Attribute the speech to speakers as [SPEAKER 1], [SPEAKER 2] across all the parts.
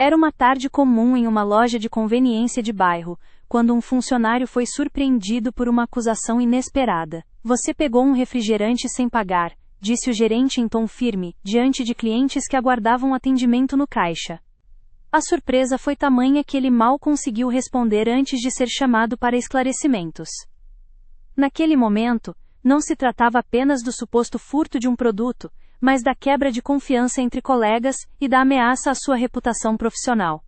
[SPEAKER 1] Era uma tarde comum em uma loja de conveniência de bairro, quando um funcionário foi surpreendido por uma acusação inesperada. Você pegou um refrigerante sem pagar, disse o gerente em tom firme, diante de clientes que aguardavam atendimento no caixa. A surpresa foi tamanha que ele mal conseguiu responder antes de ser chamado para esclarecimentos. Naquele momento, não se tratava apenas do suposto furto de um produto, mas da quebra de confiança entre colegas e da ameaça à sua reputação profissional.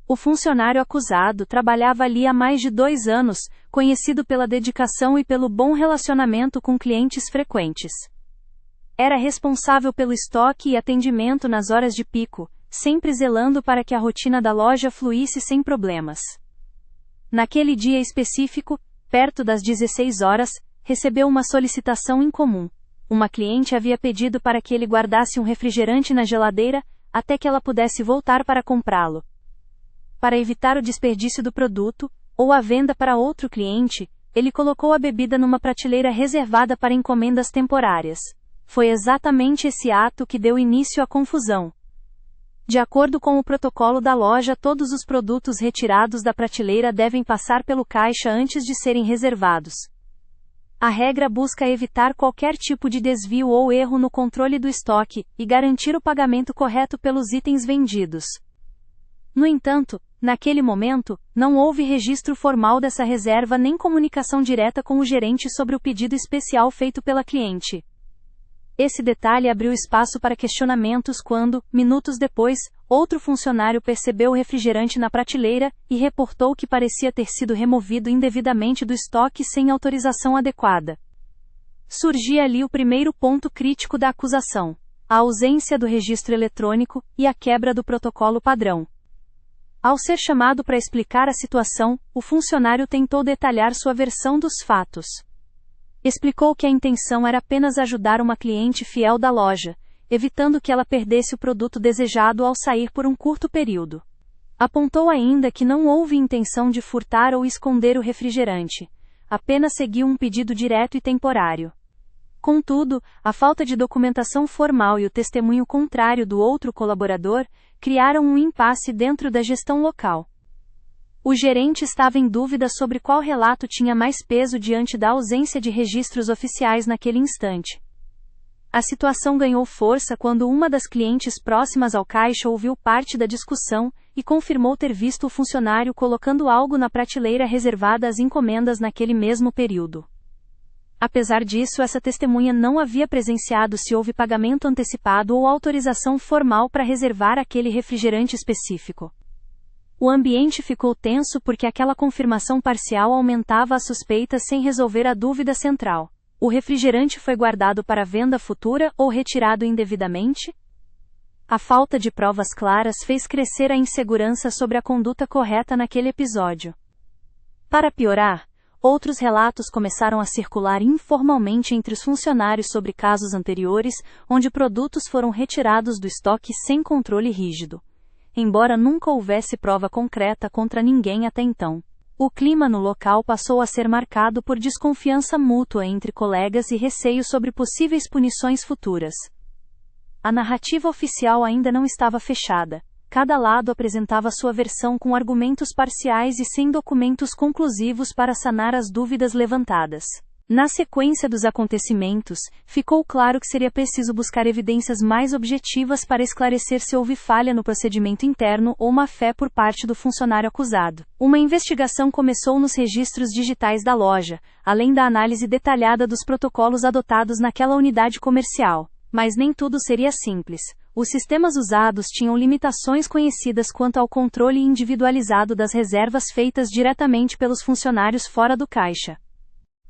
[SPEAKER 1] O funcionário acusado trabalhava ali há mais de 2 anos, conhecido pela dedicação e pelo bom relacionamento com clientes frequentes. Era responsável pelo estoque e atendimento nas horas de pico, sempre zelando para que a rotina da loja fluísse sem problemas. Naquele dia específico, perto das 16 horas, recebeu uma solicitação incomum. Uma cliente havia pedido para que ele guardasse um refrigerante na geladeira, até que ela pudesse voltar para comprá-lo. Para evitar o desperdício do produto, ou a venda para outro cliente, ele colocou a bebida numa prateleira reservada para encomendas temporárias. Foi exatamente esse ato que deu início à confusão. De acordo com o protocolo da loja, todos os produtos retirados da prateleira devem passar pelo caixa antes de serem reservados. A regra busca evitar qualquer tipo de desvio ou erro no controle do estoque e garantir o pagamento correto pelos itens vendidos. No entanto, naquele momento, não houve registro formal dessa reserva nem comunicação direta com o gerente sobre o pedido especial feito pela cliente. Esse detalhe abriu espaço para questionamentos quando, minutos depois, outro funcionário percebeu o refrigerante na prateleira e reportou que parecia ter sido removido indevidamente do estoque sem autorização adequada. Surgia ali o primeiro ponto crítico da acusação: a ausência do registro eletrônico e a quebra do protocolo padrão. Ao ser chamado para explicar a situação, o funcionário tentou detalhar sua versão dos fatos. Explicou que a intenção era apenas ajudar uma cliente fiel da loja, evitando que ela perdesse o produto desejado ao sair por um curto período. Apontou ainda que não houve intenção de furtar ou esconder o refrigerante, apenas seguiu um pedido direto e temporário. Contudo, a falta de documentação formal e o testemunho contrário do outro colaborador criaram um impasse dentro da gestão local. O gerente estava em dúvida sobre qual relato tinha mais peso diante da ausência de registros oficiais naquele instante. A situação ganhou força quando uma das clientes próximas ao caixa ouviu parte da discussão e confirmou ter visto o funcionário colocando algo na prateleira reservada às encomendas naquele mesmo período. Apesar disso, essa testemunha não havia presenciado se houve pagamento antecipado ou autorização formal para reservar aquele refrigerante específico. O ambiente ficou tenso porque aquela confirmação parcial aumentava as suspeitas sem resolver a dúvida central: o refrigerante foi guardado para venda futura ou retirado indevidamente? A falta de provas claras fez crescer a insegurança sobre a conduta correta naquele episódio. Para piorar, outros relatos começaram a circular informalmente entre os funcionários sobre casos anteriores, onde produtos foram retirados do estoque sem controle rígido. Embora nunca houvesse prova concreta contra ninguém até então, o clima no local passou a ser marcado por desconfiança mútua entre colegas e receio sobre possíveis punições futuras. A narrativa oficial ainda não estava fechada. Cada lado apresentava sua versão com argumentos parciais e sem documentos conclusivos para sanar as dúvidas levantadas. Na sequência dos acontecimentos, ficou claro que seria preciso buscar evidências mais objetivas para esclarecer se houve falha no procedimento interno ou má-fé por parte do funcionário acusado. Uma investigação começou nos registros digitais da loja, além da análise detalhada dos protocolos adotados naquela unidade comercial. Mas nem tudo seria simples. Os sistemas usados tinham limitações conhecidas quanto ao controle individualizado das reservas feitas diretamente pelos funcionários fora do caixa.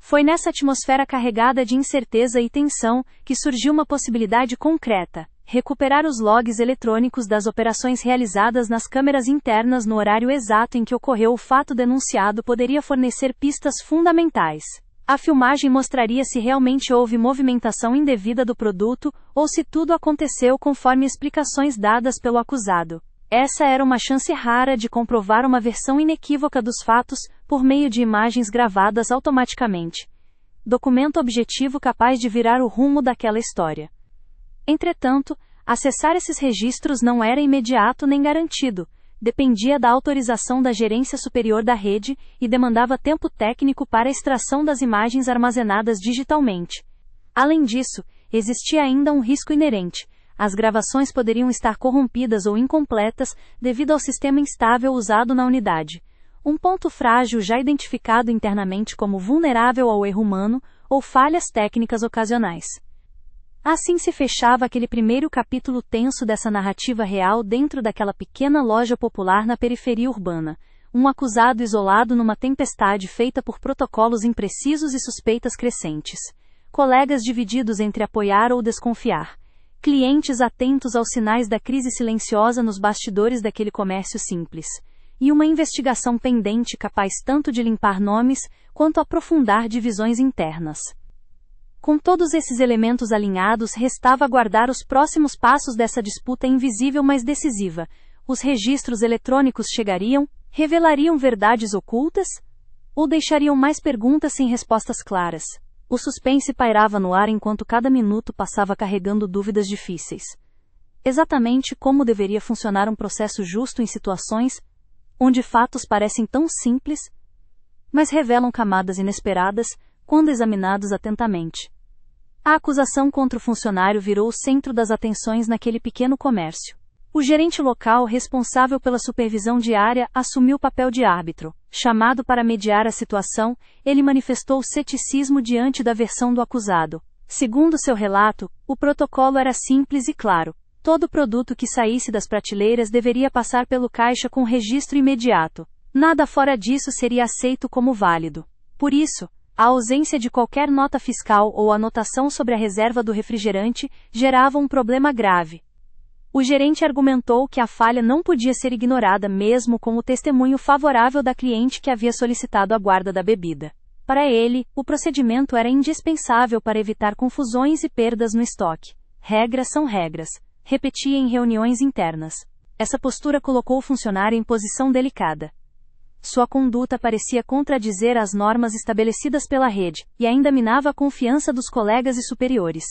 [SPEAKER 1] Foi nessa atmosfera carregada de incerteza e tensão que surgiu uma possibilidade concreta: recuperar os logs eletrônicos das operações realizadas nas câmeras internas no horário exato em que ocorreu o fato denunciado poderia fornecer pistas fundamentais. A filmagem mostraria se realmente houve movimentação indevida do produto ou se tudo aconteceu conforme explicações dadas pelo acusado. Essa era uma chance rara de comprovar uma versão inequívoca dos fatos, por meio de imagens gravadas automaticamente. Documento objetivo capaz de virar o rumo daquela história. Entretanto, Acessar esses registros não era imediato nem garantido, dependia da autorização da gerência superior da rede e demandava tempo técnico para a extração das imagens armazenadas digitalmente. Além disso, existia ainda um risco inerente. As gravações poderiam estar corrompidas ou incompletas devido ao sistema instável usado na unidade. Um ponto frágil já identificado internamente como vulnerável ao erro humano ou falhas técnicas ocasionais. Assim se fechava aquele primeiro capítulo tenso dessa narrativa real dentro daquela pequena loja popular na periferia urbana. Um acusado isolado numa tempestade feita por protocolos imprecisos e suspeitas crescentes. Colegas divididos entre apoiar ou desconfiar. Clientes atentos aos sinais da crise silenciosa nos bastidores daquele comércio simples. E uma investigação pendente capaz tanto de limpar nomes, quanto aprofundar divisões internas. Com todos esses elementos alinhados, restava aguardar os próximos passos dessa disputa invisível mas decisiva. Os registros eletrônicos chegariam, revelariam verdades ocultas? Ou deixariam mais perguntas sem respostas claras? O suspense pairava no ar enquanto cada minuto passava carregando dúvidas difíceis. Exatamente como deveria funcionar um processo justo em situações onde fatos parecem tão simples, mas revelam camadas inesperadas quando examinados atentamente. A acusação contra o funcionário virou o centro das atenções naquele pequeno comércio. O gerente local responsável pela supervisão diária assumiu o papel de árbitro. Chamado para mediar a situação, ele manifestou ceticismo diante da versão do acusado. Segundo seu relato, o protocolo era simples e claro. Todo produto que saísse das prateleiras deveria passar pelo caixa com registro imediato. Nada fora disso seria aceito como válido. Por isso, a ausência de qualquer nota fiscal ou anotação sobre a reserva do refrigerante gerava um problema grave. O gerente argumentou que a falha não podia ser ignorada mesmo com o testemunho favorável da cliente que havia solicitado a guarda da bebida. Para ele, o procedimento era indispensável para evitar confusões e perdas no estoque. Regras são regras, repetia em reuniões internas. Essa postura colocou o funcionário em posição delicada. Sua conduta parecia contradizer as normas estabelecidas pela rede, e ainda minava a confiança dos colegas e superiores.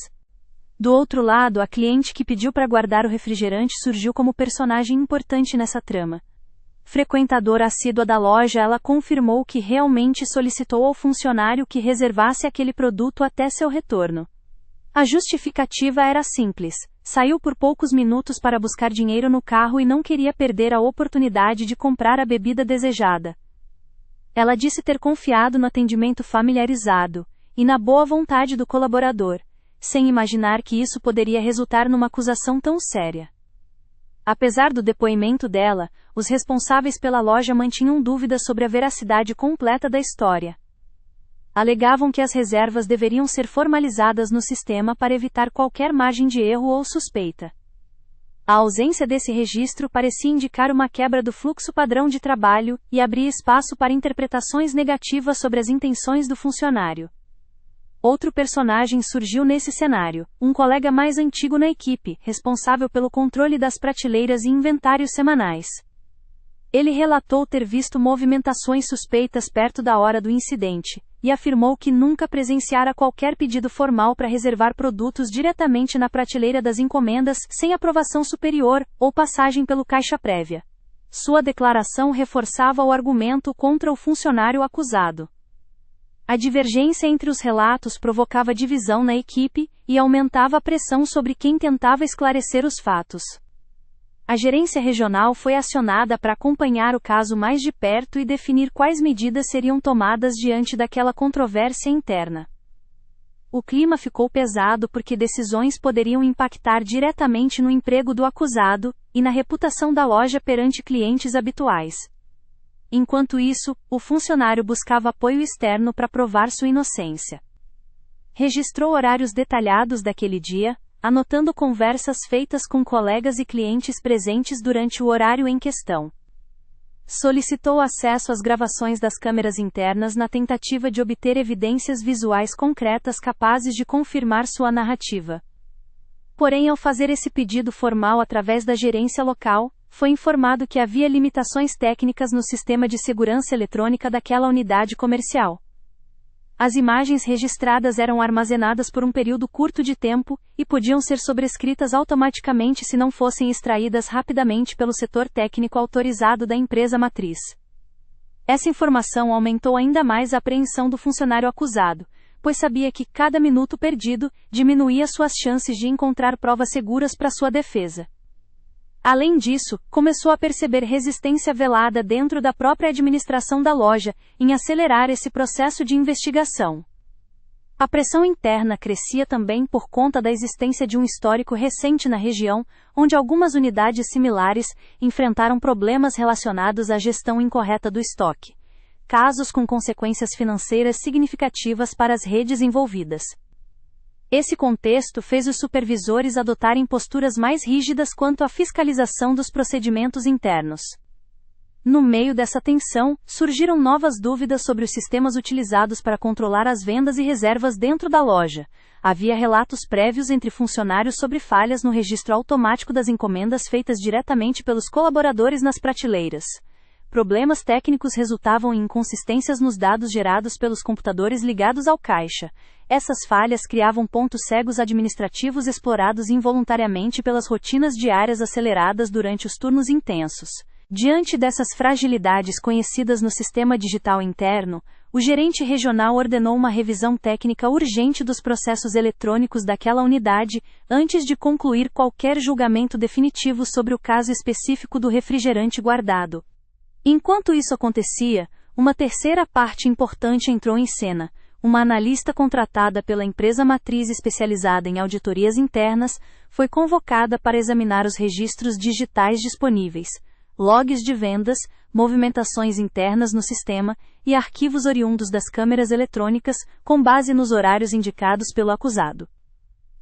[SPEAKER 1] Do outro lado, a cliente que pediu para guardar o refrigerante surgiu como personagem importante nessa trama. Frequentadora assídua da loja, ela confirmou que realmente solicitou ao funcionário que reservasse aquele produto até seu retorno. A justificativa era simples. Saiu por poucos minutos para buscar dinheiro no carro e não queria perder a oportunidade de comprar a bebida desejada. Ela disse ter confiado no atendimento familiarizado e na boa vontade do colaborador, sem imaginar que isso poderia resultar numa acusação tão séria. Apesar do depoimento dela, os responsáveis pela loja mantinham dúvidas sobre a veracidade completa da história. Alegavam que as reservas deveriam ser formalizadas no sistema para evitar qualquer margem de erro ou suspeita. A ausência desse registro parecia indicar uma quebra do fluxo padrão de trabalho e abria espaço para interpretações negativas sobre as intenções do funcionário. Outro personagem surgiu nesse cenário, um colega mais antigo na equipe, responsável pelo controle das prateleiras e inventários semanais. Ele relatou ter visto movimentações suspeitas perto da hora do incidente, e afirmou que nunca presenciara qualquer pedido formal para reservar produtos diretamente na prateleira das encomendas sem aprovação superior ou passagem pelo caixa prévia. Sua declaração reforçava o argumento contra o funcionário acusado. A divergência entre os relatos provocava divisão na equipe e aumentava a pressão sobre quem tentava esclarecer os fatos. A gerência regional foi acionada para acompanhar o caso mais de perto e definir quais medidas seriam tomadas diante daquela controvérsia interna. O clima ficou pesado porque decisões poderiam impactar diretamente no emprego do acusado e na reputação da loja perante clientes habituais. Enquanto isso, o funcionário buscava apoio externo para provar sua inocência. Registrou horários detalhados daquele dia, anotando conversas feitas com colegas e clientes presentes durante o horário em questão. Solicitou acesso às gravações das câmeras internas na tentativa de obter evidências visuais concretas capazes de confirmar sua narrativa. Porém, ao fazer esse pedido formal através da gerência local, foi informado que havia limitações técnicas no sistema de segurança eletrônica daquela unidade comercial. As imagens registradas eram armazenadas por um período curto de tempo e podiam ser sobrescritas automaticamente se não fossem extraídas rapidamente pelo setor técnico autorizado da empresa matriz. Essa informação aumentou ainda mais a apreensão do funcionário acusado, pois sabia que cada minuto perdido diminuía suas chances de encontrar provas seguras para sua defesa. Além disso, começou a perceber resistência velada dentro da própria administração da loja em acelerar esse processo de investigação. A pressão interna crescia também por conta da existência de um histórico recente na região, onde algumas unidades similares enfrentaram problemas relacionados à gestão incorreta do estoque, casos com consequências financeiras significativas para as redes envolvidas. Esse contexto fez os supervisores adotarem posturas mais rígidas quanto à fiscalização dos procedimentos internos. No meio dessa tensão, surgiram novas dúvidas sobre os sistemas utilizados para controlar as vendas e reservas dentro da loja. Havia relatos prévios entre funcionários sobre falhas no registro automático das encomendas feitas diretamente pelos colaboradores nas prateleiras. Problemas técnicos resultavam em inconsistências nos dados gerados pelos computadores ligados ao caixa. Essas falhas criavam pontos cegos administrativos explorados involuntariamente pelas rotinas diárias aceleradas durante os turnos intensos. Diante dessas fragilidades conhecidas no sistema digital interno, o gerente regional ordenou uma revisão técnica urgente dos processos eletrônicos daquela unidade, antes de concluir qualquer julgamento definitivo sobre o caso específico do refrigerante guardado. Enquanto isso acontecia, uma terceira parte importante entrou em cena. Uma analista contratada pela empresa matriz especializada em auditorias internas foi convocada para examinar os registros digitais disponíveis, logs de vendas, movimentações internas no sistema e arquivos oriundos das câmeras eletrônicas, com base nos horários indicados pelo acusado.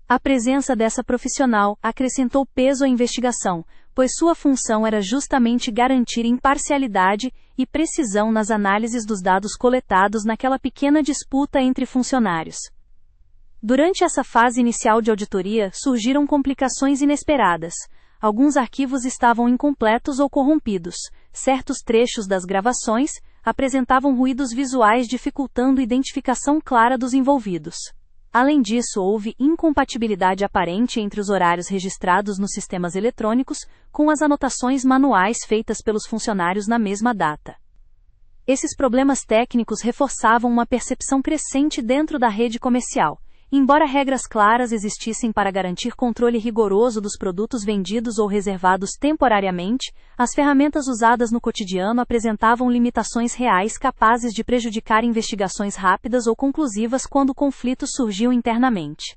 [SPEAKER 1] A presença dessa profissional acrescentou peso à investigação, pois sua função era justamente garantir imparcialidade e precisão nas análises dos dados coletados naquela pequena disputa entre funcionários. Durante essa fase inicial de auditoria, surgiram complicações inesperadas. Alguns arquivos estavam incompletos ou corrompidos. Certos trechos das gravações apresentavam ruídos visuais dificultando a identificação clara dos envolvidos. Além disso, houve incompatibilidade aparente entre os horários registrados nos sistemas eletrônicos, com as anotações manuais feitas pelos funcionários na mesma data. Esses problemas técnicos reforçavam uma percepção crescente dentro da rede comercial. Embora regras claras existissem para garantir controle rigoroso dos produtos vendidos ou reservados temporariamente, as ferramentas usadas no cotidiano apresentavam limitações reais capazes de prejudicar investigações rápidas ou conclusivas quando conflitos surgiam internamente.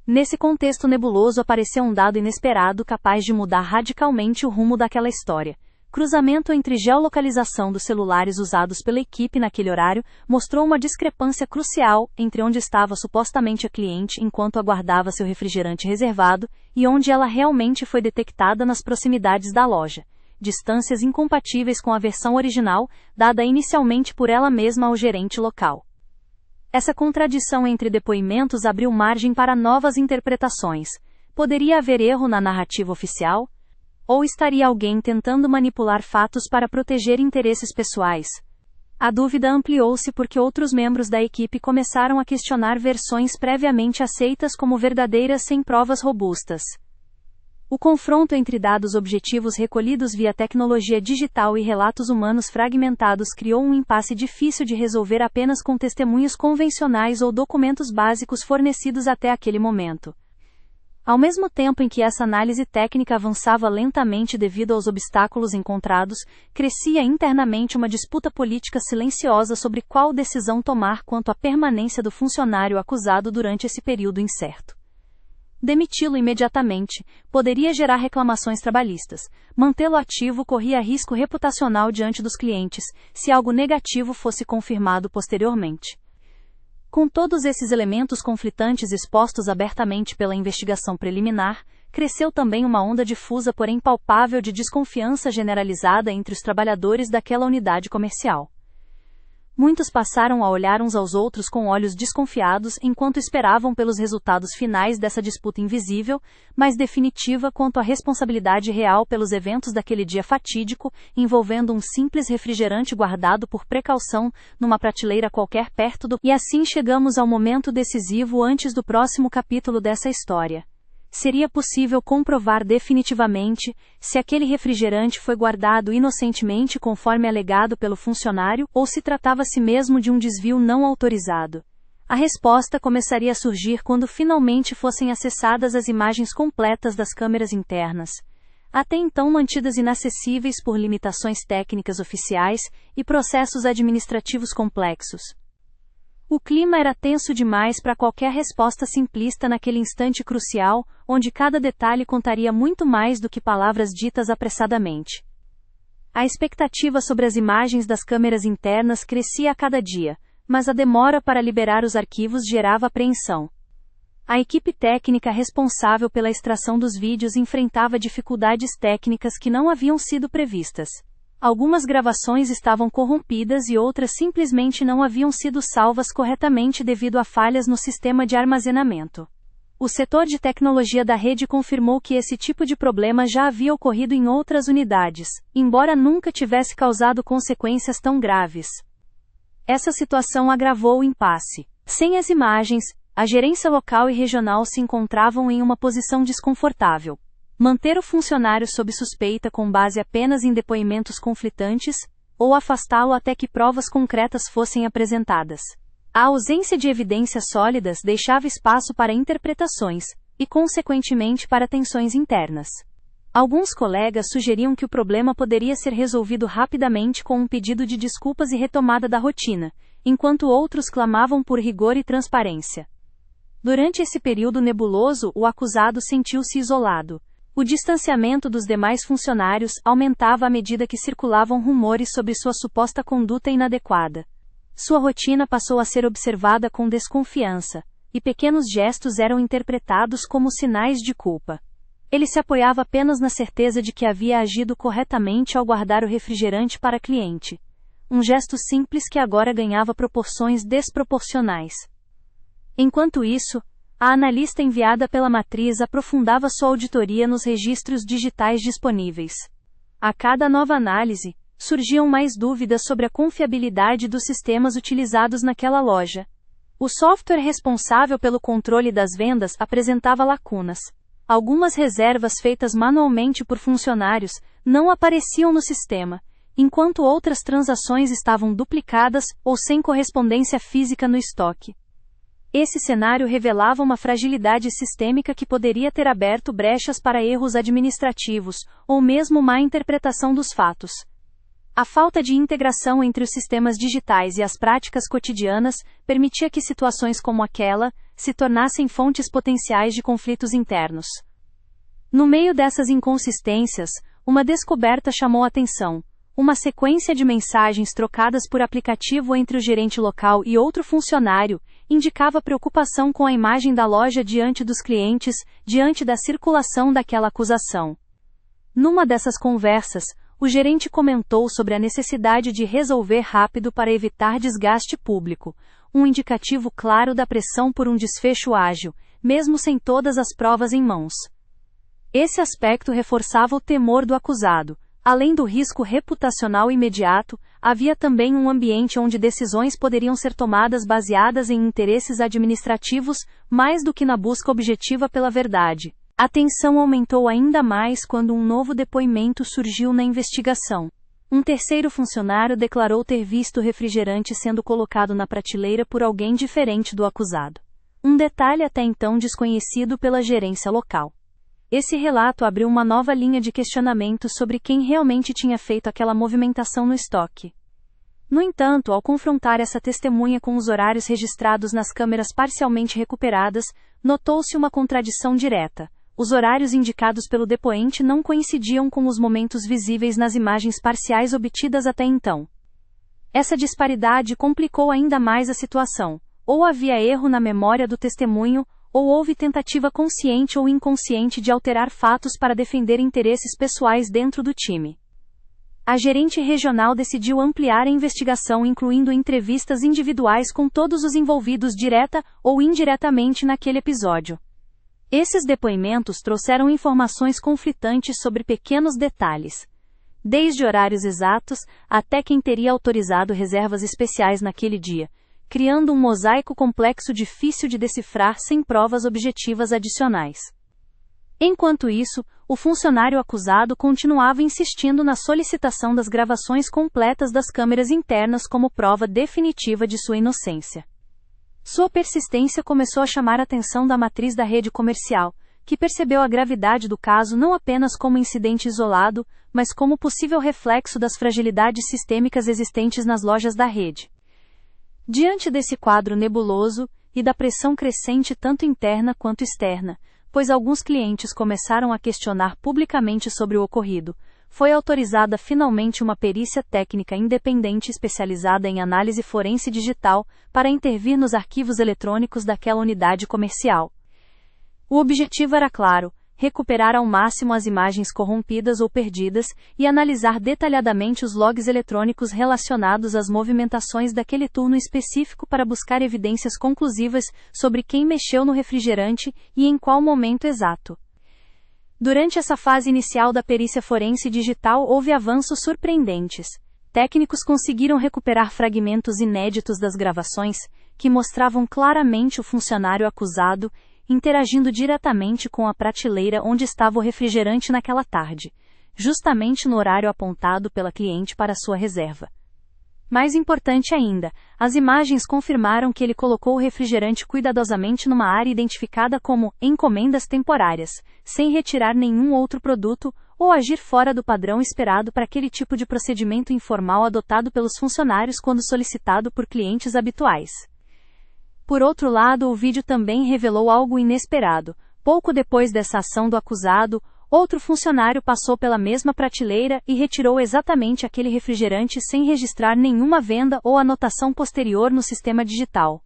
[SPEAKER 1] Nesse contexto nebuloso apareceu um dado inesperado capaz de mudar radicalmente o rumo daquela história. Cruzamento entre geolocalização dos celulares usados pela equipe naquele horário mostrou uma discrepância crucial entre onde estava supostamente a cliente enquanto aguardava seu refrigerante reservado e onde ela realmente foi detectada nas proximidades da loja. Distâncias incompatíveis com a versão original, dada inicialmente por ela mesma ao gerente local. Essa contradição entre depoimentos abriu margem para novas interpretações. Poderia haver erro na narrativa oficial? Ou estaria alguém tentando manipular fatos para proteger interesses pessoais? A dúvida ampliou-se porque outros membros da equipe começaram a questionar versões previamente aceitas como verdadeiras sem provas robustas. O confronto entre dados objetivos recolhidos via tecnologia digital e relatos humanos fragmentados criou um impasse difícil de resolver apenas com testemunhos convencionais ou documentos básicos fornecidos até aquele momento. Ao mesmo tempo em que essa análise técnica avançava lentamente devido aos obstáculos encontrados, crescia internamente uma disputa política silenciosa sobre qual decisão tomar quanto à permanência do funcionário acusado durante esse período incerto. Demiti-lo imediatamente poderia gerar reclamações trabalhistas. Mantê-lo ativo corria risco reputacional diante dos clientes, se algo negativo fosse confirmado posteriormente. Com todos esses elementos conflitantes expostos abertamente pela investigação preliminar, cresceu também uma onda difusa porém palpável de desconfiança generalizada entre os trabalhadores daquela unidade comercial. Muitos passaram a olhar uns aos outros com olhos desconfiados enquanto esperavam pelos resultados finais dessa disputa invisível, mas definitiva quanto à responsabilidade real pelos eventos daquele dia fatídico, envolvendo um simples refrigerante guardado por precaução numa prateleira qualquer perto do... E assim chegamos ao momento decisivo antes do próximo capítulo dessa história. Seria possível comprovar definitivamente se aquele refrigerante foi guardado inocentemente conforme alegado pelo funcionário ou se tratava-se mesmo de um desvio não autorizado. A resposta começaria a surgir quando finalmente fossem acessadas as imagens completas das câmeras internas, até então mantidas inacessíveis por limitações técnicas oficiais e processos administrativos complexos. O clima era tenso demais para qualquer resposta simplista naquele instante crucial, onde cada detalhe contaria muito mais do que palavras ditas apressadamente. A expectativa sobre as imagens das câmeras internas crescia a cada dia, mas a demora para liberar os arquivos gerava apreensão. A equipe técnica responsável pela extração dos vídeos enfrentava dificuldades técnicas que não haviam sido previstas. Algumas gravações estavam corrompidas e outras simplesmente não haviam sido salvas corretamente devido a falhas no sistema de armazenamento. O setor de tecnologia da rede confirmou que esse tipo de problema já havia ocorrido em outras unidades, embora nunca tivesse causado consequências tão graves. Essa situação agravou o impasse. Sem as imagens, a gerência local e regional se encontravam em uma posição desconfortável. Manter o funcionário sob suspeita com base apenas em depoimentos conflitantes, ou afastá-lo até que provas concretas fossem apresentadas. A ausência de evidências sólidas deixava espaço para interpretações, e consequentemente para tensões internas. Alguns colegas sugeriam que o problema poderia ser resolvido rapidamente com um pedido de desculpas e retomada da rotina, enquanto outros clamavam por rigor e transparência. Durante esse período nebuloso, o acusado sentiu-se isolado. O distanciamento dos demais funcionários aumentava à medida que circulavam rumores sobre sua suposta conduta inadequada. Sua rotina passou a ser observada com desconfiança, e pequenos gestos eram interpretados como sinais de culpa. Ele se apoiava apenas na certeza de que havia agido corretamente ao guardar o refrigerante para cliente. Um gesto simples que agora ganhava proporções desproporcionais. Enquanto isso, a analista enviada pela matriz aprofundava sua auditoria nos registros digitais disponíveis. A cada nova análise, surgiam mais dúvidas sobre a confiabilidade dos sistemas utilizados naquela loja. O software responsável pelo controle das vendas apresentava lacunas. Algumas reservas feitas manualmente por funcionários não apareciam no sistema, enquanto outras transações estavam duplicadas ou sem correspondência física no estoque. Esse cenário revelava uma fragilidade sistêmica que poderia ter aberto brechas para erros administrativos, ou mesmo má interpretação dos fatos. A falta de integração entre os sistemas digitais e as práticas cotidianas permitia que situações como aquela se tornassem fontes potenciais de conflitos internos. No meio dessas inconsistências, uma descoberta chamou a atenção. Uma sequência de mensagens trocadas por aplicativo entre o gerente local e outro funcionário indicava preocupação com a imagem da loja diante dos clientes, diante da circulação daquela acusação. Numa dessas conversas, o gerente comentou sobre a necessidade de resolver rápido para evitar desgaste público, um indicativo claro da pressão por um desfecho ágil, mesmo sem todas as provas em mãos. Esse aspecto reforçava o temor do acusado. Além do risco reputacional imediato, havia também um ambiente onde decisões poderiam ser tomadas baseadas em interesses administrativos, mais do que na busca objetiva pela verdade. A tensão aumentou ainda mais quando um novo depoimento surgiu na investigação. Um terceiro funcionário declarou ter visto o refrigerante sendo colocado na prateleira por alguém diferente do acusado. Um detalhe até então desconhecido pela gerência local. Esse relato abriu uma nova linha de questionamento sobre quem realmente tinha feito aquela movimentação no estoque. No entanto, ao confrontar essa testemunha com os horários registrados nas câmeras parcialmente recuperadas, notou-se uma contradição direta. Os horários indicados pelo depoente não coincidiam com os momentos visíveis nas imagens parciais obtidas até então. Essa disparidade complicou ainda mais a situação. Ou havia erro na memória do testemunho, ou houve tentativa consciente ou inconsciente de alterar fatos para defender interesses pessoais dentro do time. A gerente regional decidiu ampliar a investigação, incluindo entrevistas individuais com todos os envolvidos direta ou indiretamente naquele episódio. Esses depoimentos trouxeram informações conflitantes sobre pequenos detalhes, desde horários exatos até quem teria autorizado reservas especiais naquele dia, criando um mosaico complexo difícil de decifrar sem provas objetivas adicionais. Enquanto isso, o funcionário acusado continuava insistindo na solicitação das gravações completas das câmeras internas como prova definitiva de sua inocência. Sua persistência começou a chamar a atenção da matriz da rede comercial, que percebeu a gravidade do caso não apenas como incidente isolado, mas como possível reflexo das fragilidades sistêmicas existentes nas lojas da rede. Diante desse quadro nebuloso, e da pressão crescente tanto interna quanto externa, pois alguns clientes começaram a questionar publicamente sobre o ocorrido, foi autorizada finalmente uma perícia técnica independente especializada em análise forense digital para intervir nos arquivos eletrônicos daquela unidade comercial. O objetivo era claro: recuperar ao máximo as imagens corrompidas ou perdidas e analisar detalhadamente os logs eletrônicos relacionados às movimentações daquele turno específico para buscar evidências conclusivas sobre quem mexeu no refrigerante e em qual momento exato. Durante essa fase inicial da perícia forense digital houve avanços surpreendentes. Técnicos conseguiram recuperar fragmentos inéditos das gravações, que mostravam claramente o funcionário acusado interagindo diretamente com a prateleira onde estava o refrigerante naquela tarde, justamente no horário apontado pela cliente para sua reserva. Mais importante ainda, as imagens confirmaram que ele colocou o refrigerante cuidadosamente numa área identificada como encomendas temporárias, sem retirar nenhum outro produto ou agir fora do padrão esperado para aquele tipo de procedimento informal adotado pelos funcionários quando solicitado por clientes habituais. Por outro lado, o vídeo também revelou algo inesperado. Pouco depois dessa ação do acusado, outro funcionário passou pela mesma prateleira e retirou exatamente aquele refrigerante sem registrar nenhuma venda ou anotação posterior no sistema digital.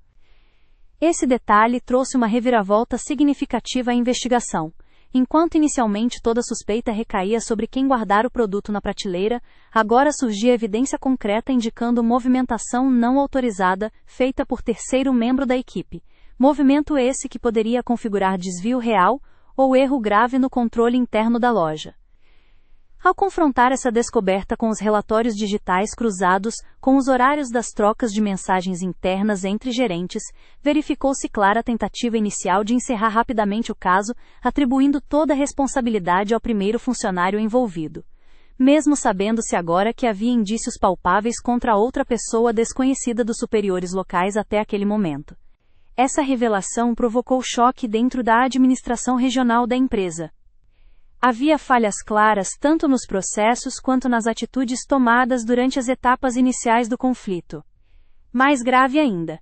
[SPEAKER 1] Esse detalhe trouxe uma reviravolta significativa à investigação. Enquanto inicialmente toda suspeita recaía sobre quem guardara o produto na prateleira, agora surgia evidência concreta indicando movimentação não autorizada feita por terceiro membro da equipe. Movimento esse que poderia configurar desvio real ou erro grave no controle interno da loja. Ao confrontar essa descoberta com os relatórios digitais cruzados com os horários das trocas de mensagens internas entre gerentes, verificou-se clara a tentativa inicial de encerrar rapidamente o caso, atribuindo toda a responsabilidade ao primeiro funcionário envolvido, mesmo sabendo-se agora que havia indícios palpáveis contra outra pessoa desconhecida dos superiores locais até aquele momento. Essa revelação provocou choque dentro da administração regional da empresa. Havia falhas claras tanto nos processos quanto nas atitudes tomadas durante as etapas iniciais do conflito. Mais grave ainda,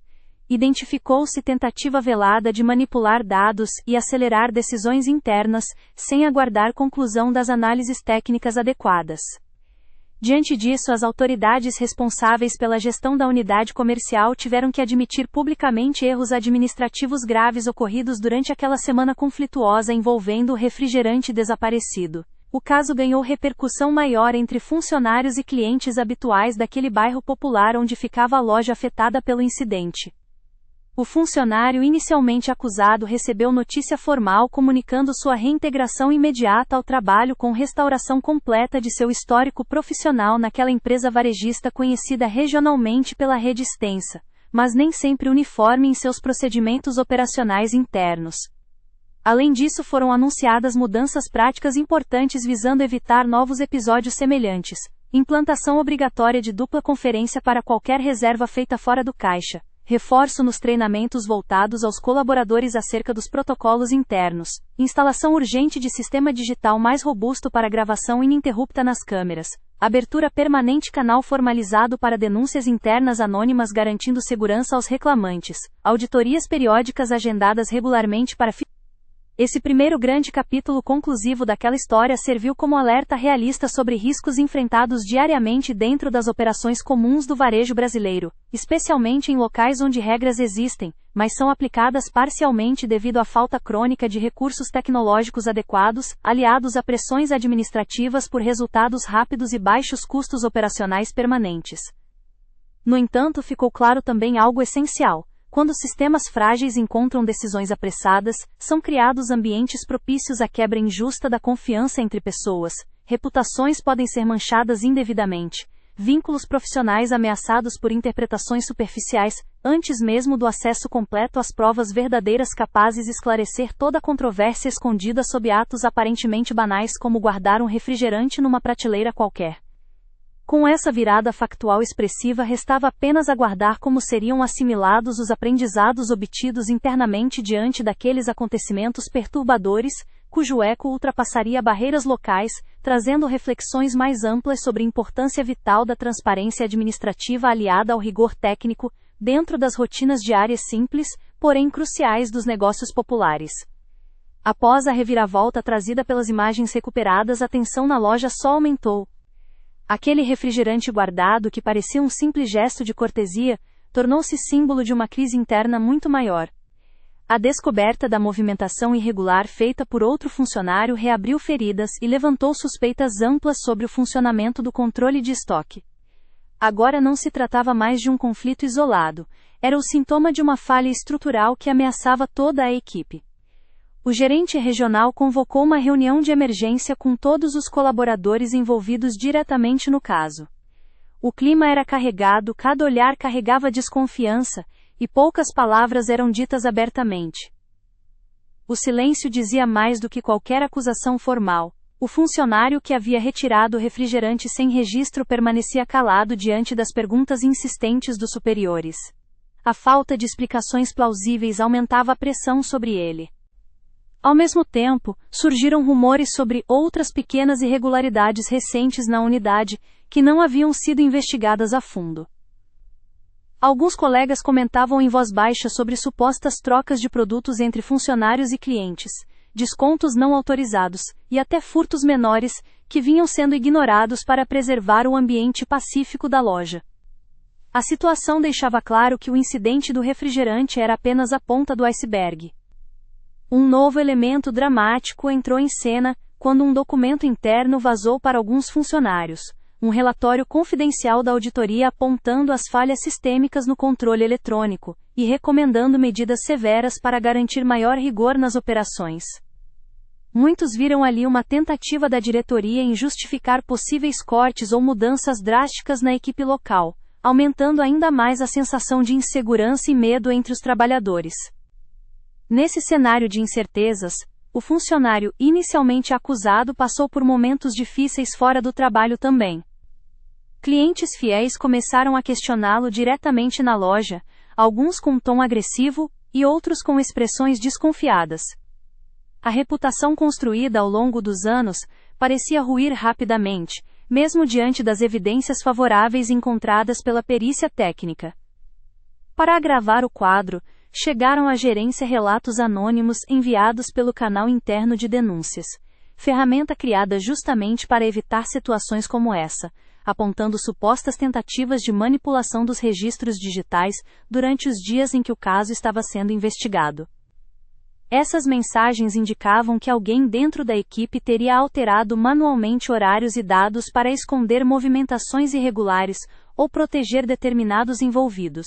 [SPEAKER 1] identificou-se tentativa velada de manipular dados e acelerar decisões internas, sem aguardar conclusão das análises técnicas adequadas. Diante disso, as autoridades responsáveis pela gestão da unidade comercial tiveram que admitir publicamente erros administrativos graves ocorridos durante aquela semana conflituosa envolvendo o refrigerante desaparecido. O caso ganhou repercussão maior entre funcionários e clientes habituais daquele bairro popular onde ficava a loja afetada pelo incidente. O funcionário inicialmente acusado recebeu notícia formal comunicando sua reintegração imediata ao trabalho com restauração completa de seu histórico profissional naquela empresa varejista conhecida regionalmente pela rede extensa, mas nem sempre uniforme em seus procedimentos operacionais internos. Além disso, foram anunciadas mudanças práticas importantes visando evitar novos episódios semelhantes: implantação obrigatória de dupla conferência para qualquer reserva feita fora do caixa, reforço nos treinamentos voltados aos colaboradores acerca dos protocolos internos, instalação urgente de sistema digital mais robusto para gravação ininterrupta nas câmeras, abertura permanente canal formalizado para denúncias internas anônimas garantindo segurança aos reclamantes, auditorias periódicas agendadas regularmente para Esse primeiro grande capítulo conclusivo daquela história serviu como alerta realista sobre riscos enfrentados diariamente dentro das operações comuns do varejo brasileiro, especialmente em locais onde regras existem, mas são aplicadas parcialmente devido à falta crônica de recursos tecnológicos adequados, aliados a pressões administrativas por resultados rápidos e baixos custos operacionais permanentes. No entanto, ficou claro também algo essencial. Quando sistemas frágeis encontram decisões apressadas, são criados ambientes propícios à quebra injusta da confiança entre pessoas, reputações podem ser manchadas indevidamente, vínculos profissionais ameaçados por interpretações superficiais, antes mesmo do acesso completo às provas verdadeiras capazes de esclarecer toda a controvérsia escondida sob atos aparentemente banais como guardar um refrigerante numa prateleira qualquer. Com essa virada factual expressiva, restava apenas aguardar como seriam assimilados os aprendizados obtidos internamente diante daqueles acontecimentos perturbadores, cujo eco ultrapassaria barreiras locais, trazendo reflexões mais amplas sobre a importância vital da transparência administrativa aliada ao rigor técnico, dentro das rotinas diárias simples, porém cruciais dos negócios populares. Após a reviravolta trazida pelas imagens recuperadas, a tensão na loja só aumentou. Aquele refrigerante guardado, que parecia um simples gesto de cortesia, tornou-se símbolo de uma crise interna muito maior. A descoberta da movimentação irregular feita por outro funcionário reabriu feridas e levantou suspeitas amplas sobre o funcionamento do controle de estoque. Agora não se tratava mais de um conflito isolado, era o sintoma de uma falha estrutural que ameaçava toda a equipe. O gerente regional convocou uma reunião de emergência com todos os colaboradores envolvidos diretamente no caso. O clima era carregado, cada olhar carregava desconfiança, e poucas palavras eram ditas abertamente. O silêncio dizia mais do que qualquer acusação formal. O funcionário que havia retirado o refrigerante sem registro permanecia calado diante das perguntas insistentes dos superiores. A falta de explicações plausíveis aumentava a pressão sobre ele. Ao mesmo tempo, surgiram rumores sobre outras pequenas irregularidades recentes na unidade, que não haviam sido investigadas a fundo. Alguns colegas comentavam em voz baixa sobre supostas trocas de produtos entre funcionários e clientes, descontos não autorizados, e até furtos menores, que vinham sendo ignorados para preservar o ambiente pacífico da loja. A situação deixava claro que o incidente do refrigerante era apenas a ponta do iceberg. Um novo elemento dramático entrou em cena, quando um documento interno vazou para alguns funcionários, um relatório confidencial da auditoria apontando as falhas sistêmicas no controle eletrônico, e recomendando medidas severas para garantir maior rigor nas operações. Muitos viram ali uma tentativa da diretoria em justificar possíveis cortes ou mudanças drásticas na equipe local, aumentando ainda mais a sensação de insegurança e medo entre os trabalhadores. Nesse cenário de incertezas, o funcionário inicialmente acusado passou por momentos difíceis fora do trabalho também. Clientes fiéis começaram a questioná-lo diretamente na loja, alguns com um tom agressivo e outros com expressões desconfiadas. A reputação construída ao longo dos anos parecia ruir rapidamente, mesmo diante das evidências favoráveis encontradas pela perícia técnica. Para agravar o quadro, chegaram à gerência relatos anônimos enviados pelo canal interno de denúncias, ferramenta criada justamente para evitar situações como essa, apontando supostas tentativas de manipulação dos registros digitais durante os dias em que o caso estava sendo investigado. Essas mensagens indicavam que alguém dentro da equipe teria alterado manualmente horários e dados para esconder movimentações irregulares ou proteger determinados envolvidos.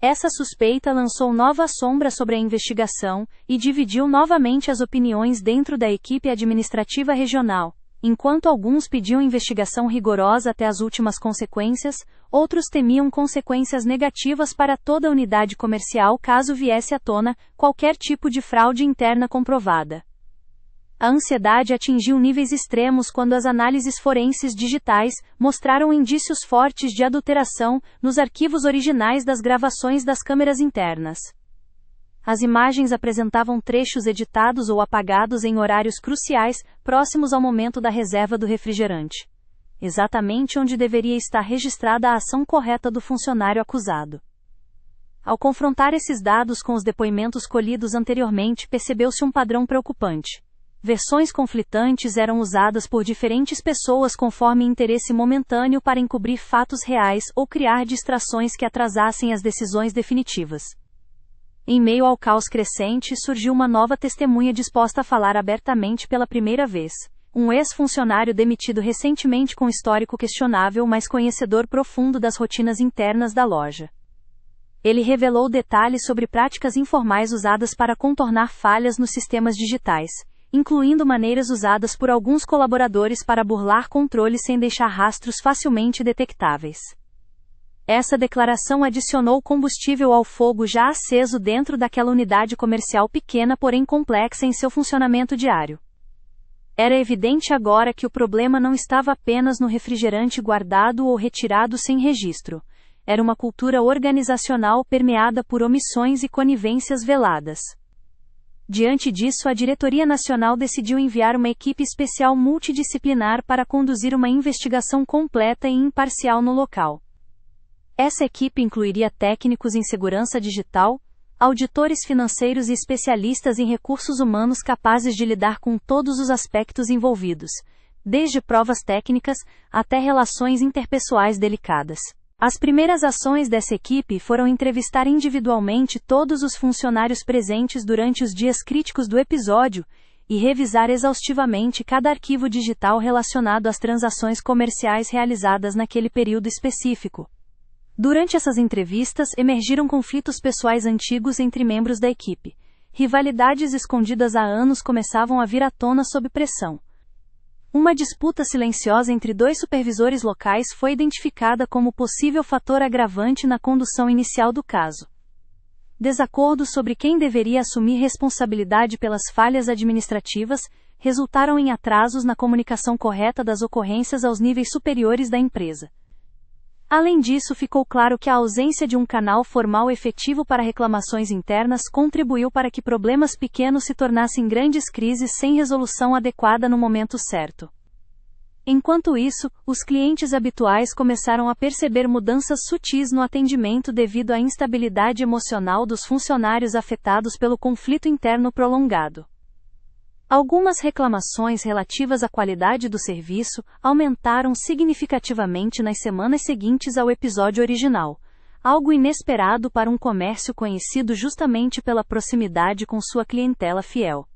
[SPEAKER 1] Essa suspeita lançou nova sombra sobre a investigação e dividiu novamente as opiniões dentro da equipe administrativa regional. Enquanto alguns pediam investigação rigorosa até as últimas consequências, outros temiam consequências negativas para toda a unidade comercial caso viesse à tona qualquer tipo de fraude interna comprovada. A ansiedade atingiu níveis extremos quando as análises forenses digitais mostraram indícios fortes de adulteração nos arquivos originais das gravações das câmeras internas. As imagens apresentavam trechos editados ou apagados em horários cruciais, próximos ao momento da reserva do refrigerante. Exatamente onde deveria estar registrada a ação correta do funcionário acusado. Ao confrontar esses dados com os depoimentos colhidos anteriormente, percebeu-se um padrão preocupante. Versões conflitantes eram usadas por diferentes pessoas conforme interesse momentâneo para encobrir fatos reais ou criar distrações que atrasassem as decisões definitivas. Em meio ao caos crescente, surgiu uma nova testemunha disposta a falar abertamente pela primeira vez. Um ex-funcionário demitido recentemente com histórico questionável, mas conhecedor profundo das rotinas internas da loja. Ele revelou detalhes sobre práticas informais usadas para contornar falhas nos sistemas digitais, incluindo maneiras usadas por alguns colaboradores para burlar controles sem deixar rastros facilmente detectáveis. Essa declaração adicionou combustível ao fogo já aceso dentro daquela unidade comercial pequena, porém complexa em seu funcionamento diário. Era evidente agora que o problema não estava apenas no refrigerante guardado ou retirado sem registro. Era uma cultura organizacional permeada por omissões e conivências veladas. Diante disso, a Diretoria Nacional decidiu enviar uma equipe especial multidisciplinar para conduzir uma investigação completa e imparcial no local. Essa equipe incluiria técnicos em segurança digital, auditores financeiros e especialistas em recursos humanos capazes de lidar com todos os aspectos envolvidos, desde provas técnicas até relações interpessoais delicadas. As primeiras ações dessa equipe foram entrevistar individualmente todos os funcionários presentes durante os dias críticos do episódio e revisar exaustivamente cada arquivo digital relacionado às transações comerciais realizadas naquele período específico. Durante essas entrevistas, emergiram conflitos pessoais antigos entre membros da equipe. Rivalidades escondidas há anos começavam a vir à tona sob pressão. Uma disputa silenciosa entre dois supervisores locais foi identificada como possível fator agravante na condução inicial do caso. Desacordos sobre quem deveria assumir responsabilidade pelas falhas administrativas resultaram em atrasos na comunicação correta das ocorrências aos níveis superiores da empresa. Além disso, ficou claro que a ausência de um canal formal efetivo para reclamações internas contribuiu para que problemas pequenos se tornassem grandes crises sem resolução adequada no momento certo. Enquanto isso, os clientes habituais começaram a perceber mudanças sutis no atendimento devido à instabilidade emocional dos funcionários afetados pelo conflito interno prolongado. Algumas reclamações relativas à qualidade do serviço aumentaram significativamente nas semanas seguintes ao episódio original, algo inesperado para um comércio conhecido justamente pela proximidade com sua clientela fiel.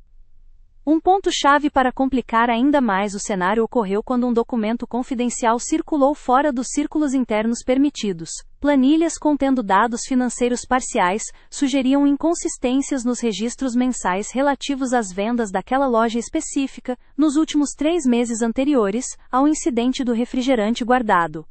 [SPEAKER 1] Um ponto-chave para complicar ainda mais o cenário ocorreu quando um documento confidencial circulou fora dos círculos internos permitidos. Planilhas contendo dados financeiros parciais sugeriam inconsistências nos registros mensais relativos às vendas daquela loja específica nos últimos 3 meses anteriores ao incidente do refrigerante guardado.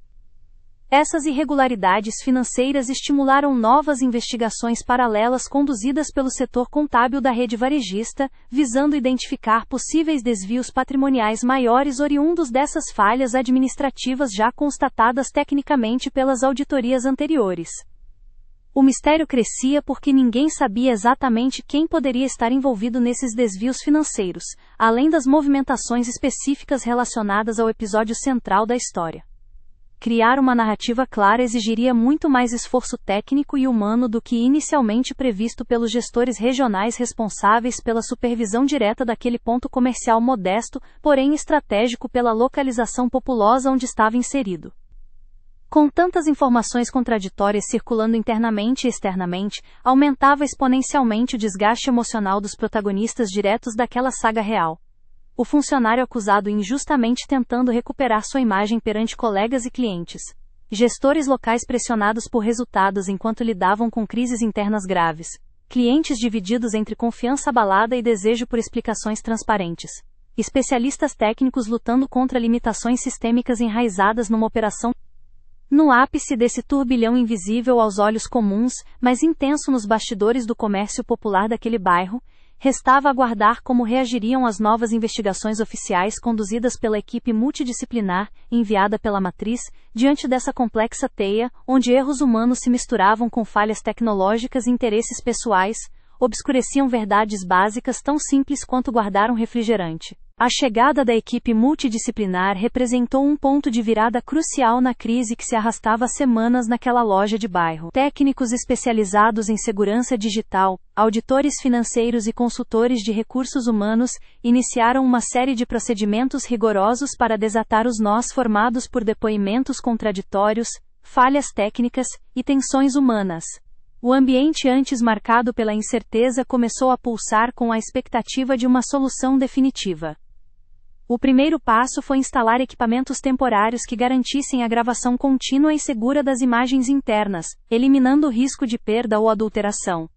[SPEAKER 1] Essas irregularidades financeiras estimularam novas investigações paralelas conduzidas pelo setor contábil da rede varejista, visando identificar possíveis desvios patrimoniais maiores oriundos dessas falhas administrativas já constatadas tecnicamente pelas auditorias anteriores. O mistério crescia porque ninguém sabia exatamente quem poderia estar envolvido nesses desvios financeiros, além das movimentações específicas relacionadas ao episódio central da história. Criar uma narrativa clara exigiria muito mais esforço técnico e humano do que inicialmente previsto pelos gestores regionais responsáveis pela supervisão direta daquele ponto comercial modesto, porém estratégico pela localização populosa onde estava inserido. Com tantas informações contraditórias circulando internamente e externamente, aumentava exponencialmente o desgaste emocional dos protagonistas diretos daquela saga real. O funcionário acusado injustamente tentando recuperar sua imagem perante colegas e clientes. Gestores locais pressionados por resultados enquanto lidavam com crises internas graves. Clientes divididos entre confiança abalada e desejo por explicações transparentes. Especialistas técnicos lutando contra limitações sistêmicas enraizadas numa operação. No ápice desse turbilhão invisível aos olhos comuns, mas intenso nos bastidores do comércio popular daquele bairro, restava aguardar como reagiriam as novas investigações oficiais conduzidas pela equipe multidisciplinar, enviada pela matriz, diante dessa complexa teia, onde erros humanos se misturavam com falhas tecnológicas e interesses pessoais, obscureciam verdades básicas tão simples quanto guardar um refrigerante. A chegada da equipe multidisciplinar representou um ponto de virada crucial na crise que se arrastava há semanas naquela loja de bairro. Técnicos especializados em segurança digital, auditores financeiros e consultores de recursos humanos iniciaram uma série de procedimentos rigorosos para desatar os nós formados por depoimentos contraditórios, falhas técnicas e tensões humanas. O ambiente antes marcado pela incerteza começou a pulsar com a expectativa de uma solução definitiva. O primeiro passo foi instalar equipamentos temporários que garantissem a gravação contínua e segura das imagens internas, eliminando o risco de perda ou adulteração.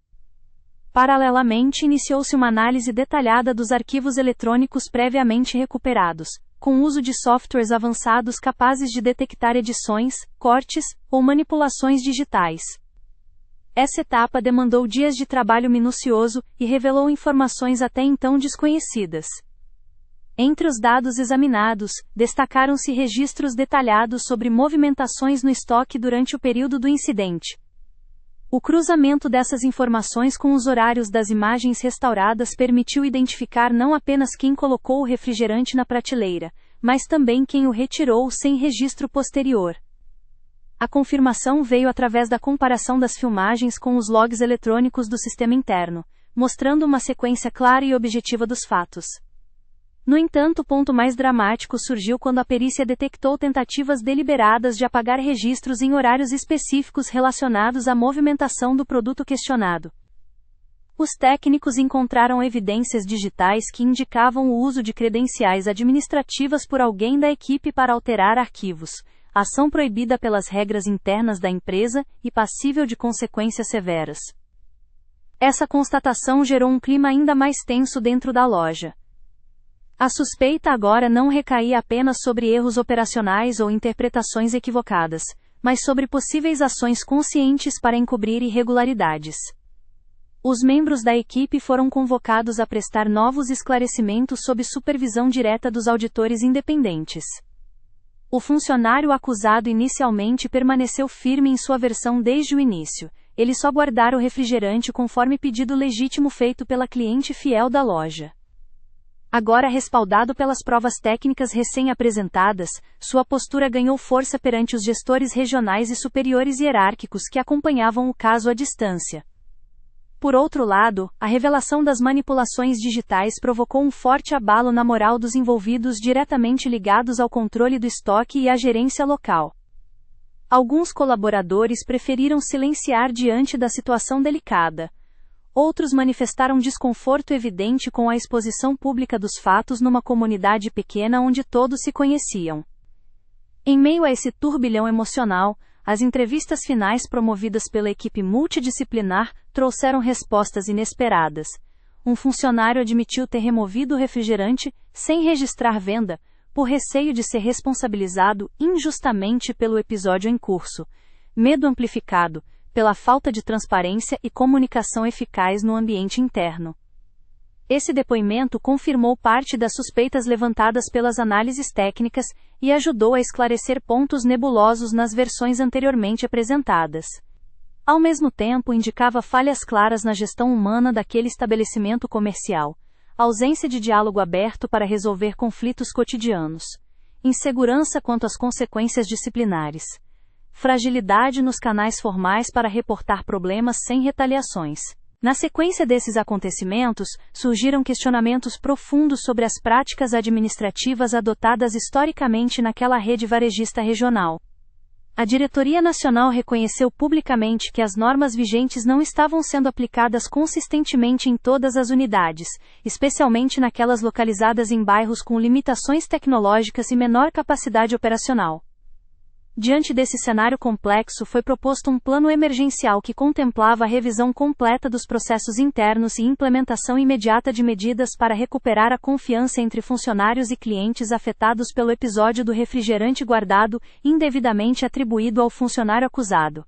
[SPEAKER 1] Paralelamente, iniciou-se uma análise detalhada dos arquivos eletrônicos previamente recuperados, com o uso de softwares avançados capazes de detectar edições, cortes ou manipulações digitais. Essa etapa demandou dias de trabalho minucioso e revelou informações até então desconhecidas. Entre os dados examinados, destacaram-se registros detalhados sobre movimentações no estoque durante o período do incidente. O cruzamento dessas informações com os horários das imagens restauradas permitiu identificar não apenas quem colocou o refrigerante na prateleira, mas também quem o retirou sem registro posterior. A confirmação veio através da comparação das filmagens com os logs eletrônicos do sistema interno, mostrando uma sequência clara e objetiva dos fatos. No entanto, o ponto mais dramático surgiu quando a perícia detectou tentativas deliberadas de apagar registros em horários específicos relacionados à movimentação do produto questionado. Os técnicos encontraram evidências digitais que indicavam o uso de credenciais administrativas por alguém da equipe para alterar arquivos, ação proibida pelas regras internas da empresa e passível de consequências severas. Essa constatação gerou um clima ainda mais tenso dentro da loja. A suspeita agora não recaía apenas sobre erros operacionais ou interpretações equivocadas, mas sobre possíveis ações conscientes para encobrir irregularidades. Os membros da equipe foram convocados a prestar novos esclarecimentos sob supervisão direta dos auditores independentes. O funcionário acusado inicialmente permaneceu firme em sua versão desde o início. Ele só guardara o refrigerante conforme pedido legítimo feito pela cliente fiel da loja. Agora respaldado pelas provas técnicas recém-apresentadas, sua postura ganhou força perante os gestores regionais e superiores hierárquicos que acompanhavam o caso à distância. Por outro lado, a revelação das manipulações digitais provocou um forte abalo na moral dos envolvidos diretamente ligados ao controle do estoque e à gerência local. Alguns colaboradores preferiram silenciar diante da situação delicada. Outros manifestaram desconforto evidente com a exposição pública dos fatos numa comunidade pequena onde todos se conheciam. Em meio a esse turbilhão emocional, as entrevistas finais promovidas pela equipe multidisciplinar trouxeram respostas inesperadas. Um funcionário admitiu ter removido o refrigerante, sem registrar venda, por receio de ser responsabilizado injustamente pelo episódio em curso. Medo amplificado pela falta de transparência e comunicação eficaz no ambiente interno. Esse depoimento confirmou parte das suspeitas levantadas pelas análises técnicas e ajudou a esclarecer pontos nebulosos nas versões anteriormente apresentadas. Ao mesmo tempo, indicava falhas claras na gestão humana daquele estabelecimento comercial, ausência de diálogo aberto para resolver conflitos cotidianos, insegurança quanto às consequências disciplinares, fragilidade nos canais formais para reportar problemas sem retaliações. Na sequência desses acontecimentos, surgiram questionamentos profundos sobre as práticas administrativas adotadas historicamente naquela rede varejista regional. A Diretoria Nacional reconheceu publicamente que as normas vigentes não estavam sendo aplicadas consistentemente em todas as unidades, especialmente naquelas localizadas em bairros com limitações tecnológicas e menor capacidade operacional. Diante desse cenário complexo, foi proposto um plano emergencial que contemplava a revisão completa dos processos internos e implementação imediata de medidas para recuperar a confiança entre funcionários e clientes afetados pelo episódio do refrigerante guardado, indevidamente atribuído ao funcionário acusado.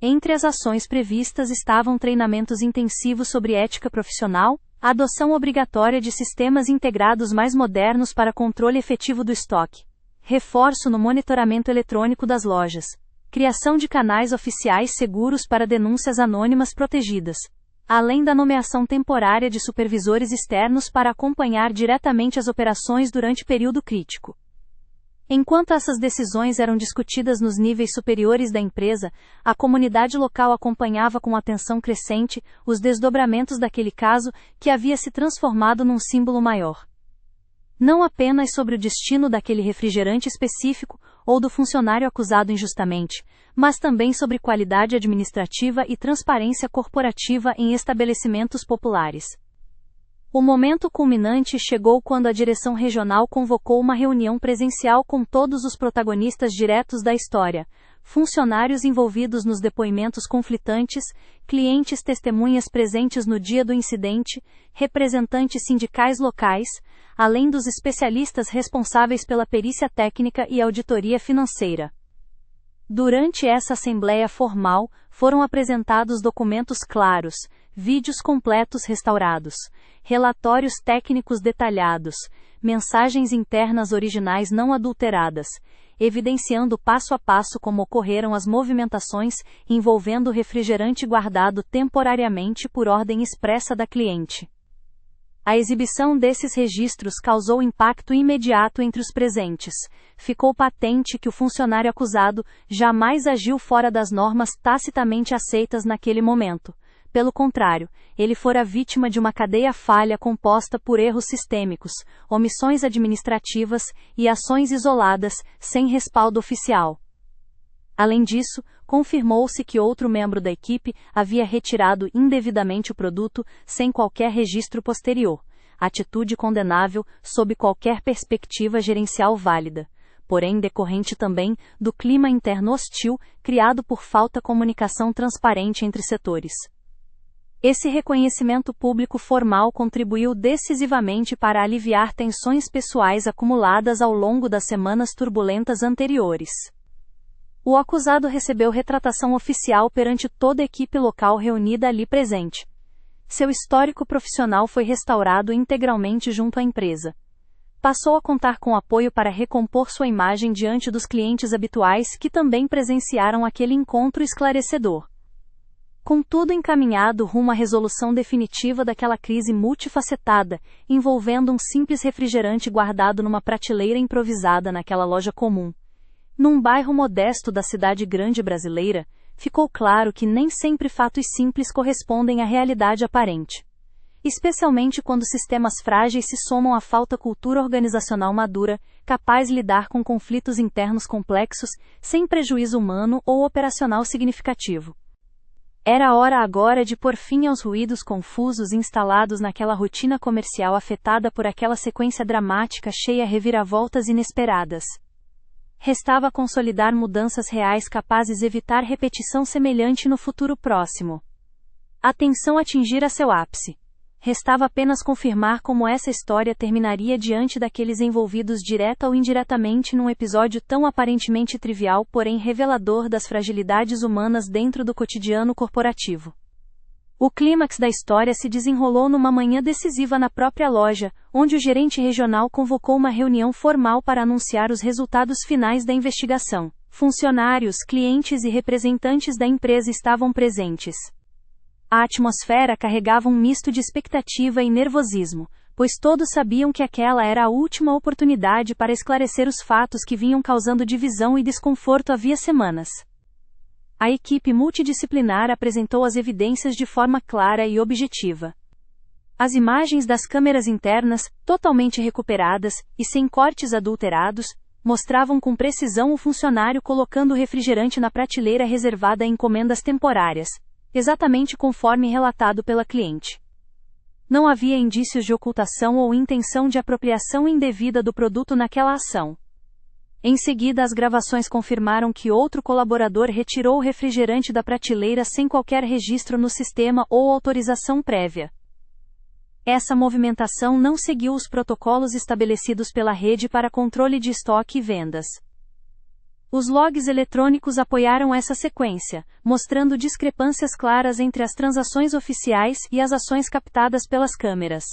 [SPEAKER 1] Entre as ações previstas estavam treinamentos intensivos sobre ética profissional, a adoção obrigatória de sistemas integrados mais modernos para controle efetivo do estoque, reforço no monitoramento eletrônico das lojas, criação de canais oficiais seguros para denúncias anônimas protegidas, além da nomeação temporária de supervisores externos para acompanhar diretamente as operações durante período crítico. Enquanto essas decisões eram discutidas nos níveis superiores da empresa, a comunidade local acompanhava com atenção crescente os desdobramentos daquele caso que havia se transformado num símbolo maior. Não apenas sobre o destino daquele refrigerante específico ou do funcionário acusado injustamente, mas também sobre qualidade administrativa e transparência corporativa em estabelecimentos populares. O momento culminante chegou quando a direção regional convocou uma reunião presencial com todos os protagonistas diretos da história, funcionários envolvidos nos depoimentos conflitantes, clientes testemunhas presentes no dia do incidente, representantes sindicais locais, além dos especialistas responsáveis pela perícia técnica e auditoria financeira. Durante essa assembleia formal, foram apresentados documentos claros, vídeos completos restaurados, relatórios técnicos detalhados, mensagens internas originais não adulteradas, evidenciando passo a passo como ocorreram as movimentações envolvendo o refrigerante guardado temporariamente por ordem expressa da cliente. A exibição desses registros causou impacto imediato entre os presentes. Ficou patente que o funcionário acusado jamais agiu fora das normas tacitamente aceitas naquele momento. Pelo contrário, ele fora vítima de uma cadeia falha composta por erros sistêmicos, omissões administrativas e ações isoladas, sem respaldo oficial. Além disso, confirmou-se que outro membro da equipe havia retirado indevidamente o produto, sem qualquer registro posterior. Atitude condenável, sob qualquer perspectiva gerencial válida, porém decorrente também do clima interno hostil, criado por falta de comunicação transparente entre setores. Esse reconhecimento público formal contribuiu decisivamente para aliviar tensões pessoais acumuladas ao longo das semanas turbulentas anteriores. O acusado recebeu retratação oficial perante toda a equipe local reunida ali presente. Seu histórico profissional foi restaurado integralmente junto à empresa. Passou a contar com apoio para recompor sua imagem diante dos clientes habituais que também presenciaram aquele encontro esclarecedor. Com tudo encaminhado rumo à resolução definitiva daquela crise multifacetada, envolvendo um simples refrigerante guardado numa prateleira improvisada naquela loja comum. Num bairro modesto da cidade grande brasileira, ficou claro que nem sempre fatos simples correspondem à realidade aparente. Especialmente quando sistemas frágeis se somam à falta de cultura organizacional madura, capaz de lidar com conflitos internos complexos, sem prejuízo humano ou operacional significativo. Era hora agora de pôr fim aos ruídos confusos instalados naquela rotina comercial afetada por aquela sequência dramática cheia de reviravoltas inesperadas. Restava consolidar mudanças reais capazes de evitar repetição semelhante no futuro próximo. A tensão atingira seu ápice. Restava apenas confirmar como essa história terminaria diante daqueles envolvidos direta ou indiretamente num episódio tão aparentemente trivial, porém revelador das fragilidades humanas dentro do cotidiano corporativo. O clímax da história se desenrolou numa manhã decisiva na própria loja, onde o gerente regional convocou uma reunião formal para anunciar os resultados finais da investigação. Funcionários, clientes e representantes da empresa estavam presentes. A atmosfera carregava um misto de expectativa e nervosismo, pois todos sabiam que aquela era a última oportunidade para esclarecer os fatos que vinham causando divisão e desconforto havia semanas. A equipe multidisciplinar apresentou as evidências de forma clara e objetiva. As imagens das câmeras internas, totalmente recuperadas e sem cortes adulterados, mostravam com precisão o funcionário colocando o refrigerante na prateleira reservada a encomendas temporárias, exatamente conforme relatado pela cliente. Não havia indícios de ocultação ou intenção de apropriação indevida do produto naquela ação. Em seguida, as gravações confirmaram que outro colaborador retirou o refrigerante da prateleira sem qualquer registro no sistema ou autorização prévia. Essa movimentação não seguiu os protocolos estabelecidos pela rede para controle de estoque e vendas. Os logs eletrônicos apoiaram essa sequência, mostrando discrepâncias claras entre as transações oficiais e as ações captadas pelas câmeras.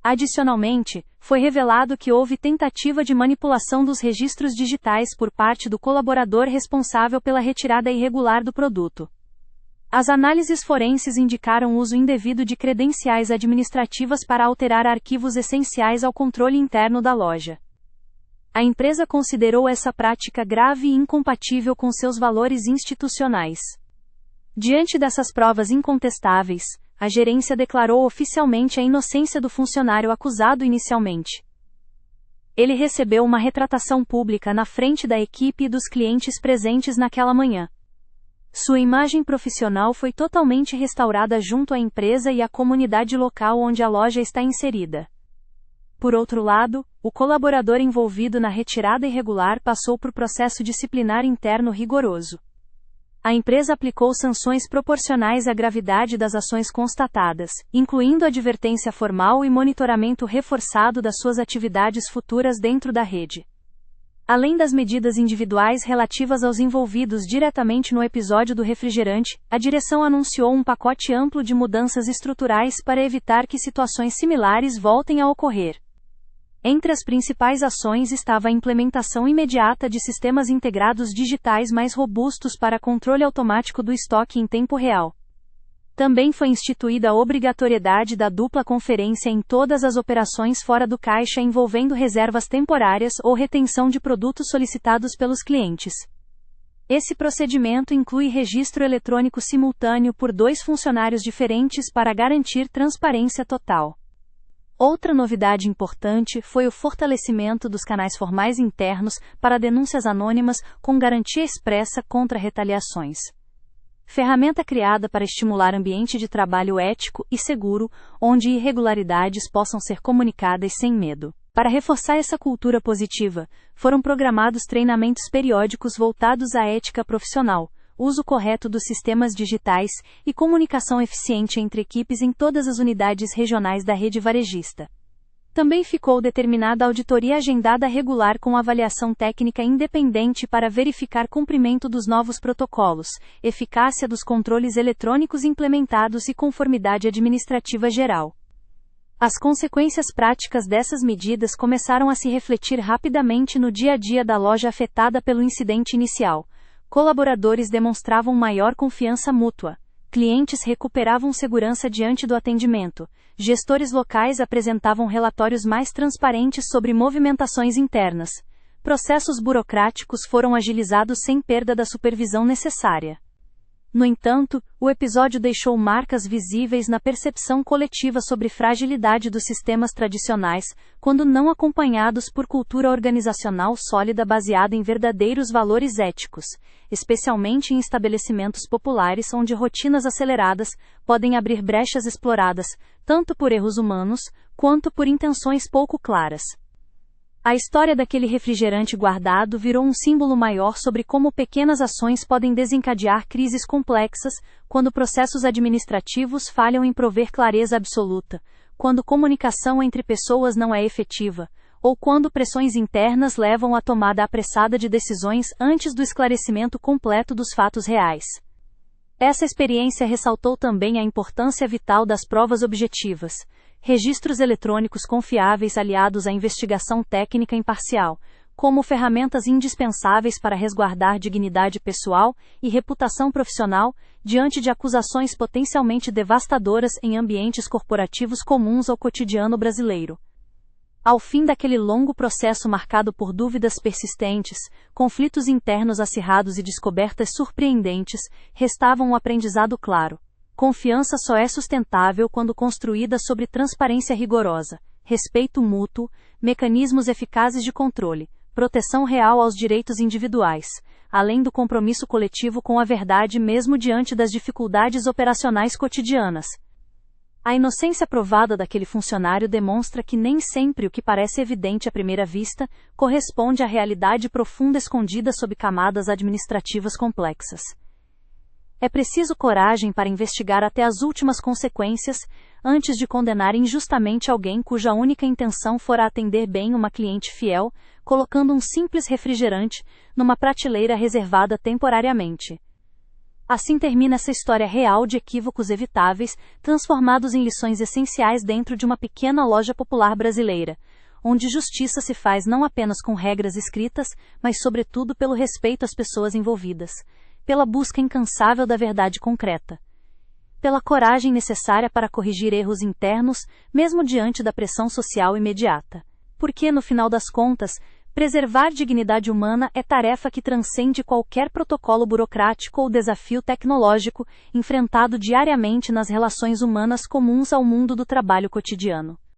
[SPEAKER 1] Adicionalmente, foi revelado que houve tentativa de manipulação dos registros digitais por parte do colaborador responsável pela retirada irregular do produto. As análises forenses indicaram o uso indevido de credenciais administrativas para alterar arquivos essenciais ao controle interno da loja. A empresa considerou essa prática grave e incompatível com seus valores institucionais. Diante dessas provas incontestáveis, a gerência declarou oficialmente a inocência do funcionário acusado inicialmente. Ele recebeu uma retratação pública na frente da equipe e dos clientes presentes naquela manhã. Sua imagem profissional foi totalmente restaurada junto à empresa e à comunidade local onde a loja está inserida. Por outro lado, o colaborador envolvido na retirada irregular passou por processo disciplinar interno rigoroso. A empresa aplicou sanções proporcionais à gravidade das ações constatadas, incluindo advertência formal e monitoramento reforçado das suas atividades futuras dentro da rede. Além das medidas individuais relativas aos envolvidos diretamente no episódio do refrigerante, a direção anunciou um pacote amplo de mudanças estruturais para evitar que situações similares voltem a ocorrer. Entre as principais ações estava a implementação imediata de sistemas integrados digitais mais robustos para controle automático do estoque em tempo real. Também foi instituída a obrigatoriedade da dupla conferência em todas as operações fora do caixa envolvendo reservas temporárias ou retenção de produtos solicitados pelos clientes. Esse procedimento inclui registro eletrônico simultâneo por 2 funcionários diferentes para garantir transparência total. Outra novidade importante foi o fortalecimento dos canais formais internos para denúncias anônimas com garantia expressa contra retaliações. Ferramenta criada para estimular ambiente de trabalho ético e seguro, onde irregularidades possam ser comunicadas sem medo. Para reforçar essa cultura positiva, foram programados treinamentos periódicos voltados à ética profissional, uso correto dos sistemas digitais e comunicação eficiente entre equipes em todas as unidades regionais da rede varejista. Também ficou determinada a auditoria agendada regular com avaliação técnica independente para verificar cumprimento dos novos protocolos, eficácia dos controles eletrônicos implementados e conformidade administrativa geral. As consequências práticas dessas medidas começaram a se refletir rapidamente no dia a dia da loja afetada pelo incidente inicial. Colaboradores demonstravam maior confiança mútua. Clientes recuperavam segurança diante do atendimento. Gestores locais apresentavam relatórios mais transparentes sobre movimentações internas. Processos burocráticos foram agilizados sem perda da supervisão necessária. No entanto, o episódio deixou marcas visíveis na percepção coletiva sobre fragilidade dos sistemas tradicionais, quando não acompanhados por cultura organizacional sólida baseada em verdadeiros valores éticos, especialmente em estabelecimentos populares onde rotinas aceleradas podem abrir brechas exploradas, tanto por erros humanos, quanto por intenções pouco claras. A história daquele refrigerante guardado virou um símbolo maior sobre como pequenas ações podem desencadear crises complexas, quando processos administrativos falham em prover clareza absoluta, quando comunicação entre pessoas não é efetiva, ou quando pressões internas levam à tomada apressada de decisões antes do esclarecimento completo dos fatos reais. Essa experiência ressaltou também a importância vital das provas objetivas. Registros eletrônicos confiáveis aliados à investigação técnica imparcial, como ferramentas indispensáveis para resguardar dignidade pessoal e reputação profissional, diante de acusações potencialmente devastadoras em ambientes corporativos comuns ao cotidiano brasileiro. Ao fim daquele longo processo marcado por dúvidas persistentes, conflitos internos acirrados e descobertas surpreendentes, restava um aprendizado claro. Confiança só é sustentável quando construída sobre transparência rigorosa, respeito mútuo, mecanismos eficazes de controle, proteção real aos direitos individuais, além do compromisso coletivo com a verdade mesmo diante das dificuldades operacionais cotidianas. A inocência provada daquele funcionário demonstra que nem sempre o que parece evidente à primeira vista corresponde à realidade profunda escondida sob camadas administrativas complexas. É preciso coragem para investigar até as últimas consequências, antes de condenar injustamente alguém cuja única intenção fora atender bem uma cliente fiel, colocando um simples refrigerante numa prateleira reservada temporariamente. Assim termina essa história real de equívocos evitáveis, transformados em lições essenciais dentro de uma pequena loja popular brasileira, onde justiça se faz não apenas com regras escritas, mas sobretudo pelo respeito às pessoas envolvidas. pela busca incansável da verdade concreta. Pela coragem necessária para corrigir erros internos, mesmo diante da pressão social imediata. Porque, no final das contas, preservar dignidade humana é tarefa que transcende qualquer protocolo burocrático ou desafio tecnológico enfrentado diariamente nas relações humanas comuns ao mundo do trabalho cotidiano.